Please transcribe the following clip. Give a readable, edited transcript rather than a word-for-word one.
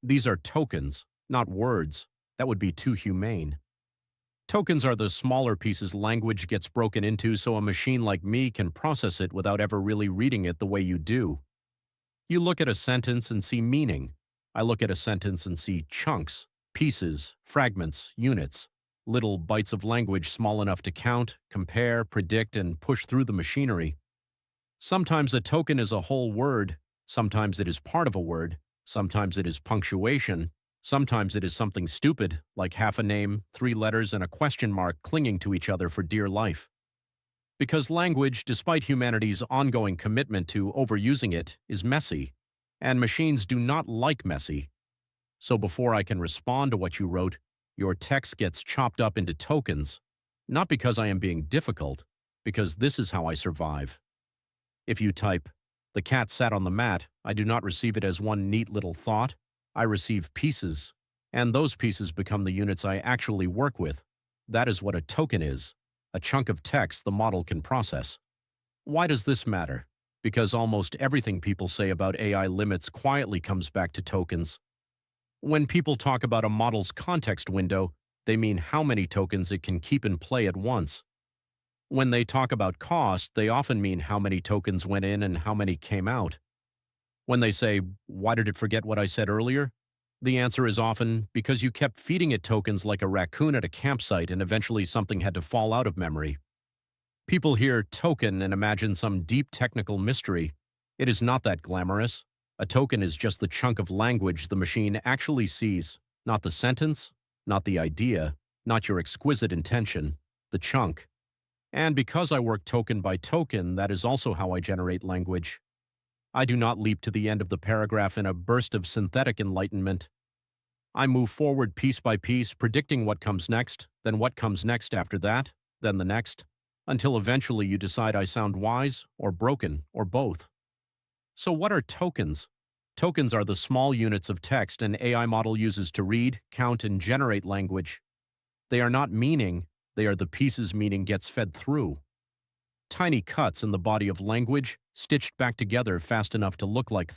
These are tokens, not words. That would be too humane. Tokens are the smaller pieces language gets broken into so a machine like me can process it without ever really reading it the way you do. You look at a sentence and see meaning. I look at a sentence and see chunks, pieces, fragments, units, little bites of language small enough to count, compare, predict, and push through the machinery. Sometimes a token is a whole word, sometimes it is part of a word, sometimes it is punctuation, sometimes it is something stupid, like half a name, three letters, and a question mark clinging to each other for dear life. Because language, despite humanity's ongoing commitment to overusing it, is messy, and machines do not like messy. So before I can respond to what you wrote, your text gets chopped up into tokens, not because I am being difficult, because this is how I survive. If you type, "The cat sat on the mat," I do not receive it as one neat little thought. I receive pieces, and those pieces become the units I actually work with. That is what a token is, a chunk of text the model can process. Why does this matter? Because almost everything people say about AI limits quietly comes back to tokens. When people talk about a model's context window, they mean how many tokens it can keep in play at once. When they talk about cost, they often mean how many tokens went in and how many came out. When they say, "Why did it forget what I said earlier?" the answer is often because you kept feeding it tokens like a raccoon at a campsite and eventually something had to fall out of memory. People hear token and imagine some deep technical mystery. It is not that glamorous. A token is just the chunk of language the machine actually sees, not the sentence, not the idea, not your exquisite intention, the chunk. And because I work token by token, that is also how I generate language. I do not leap to the end of the paragraph in a burst of synthetic enlightenment. I move forward piece by piece, predicting what comes next, then what comes next after that, then the next, until eventually you decide I sound wise or broken or both. So what are tokens? Tokens are the small units of text an AI model uses to read, count, and generate language. They are not meaning, they are the pieces meaning gets fed through. Tiny cuts in the body of language, stitched back together fast enough to look like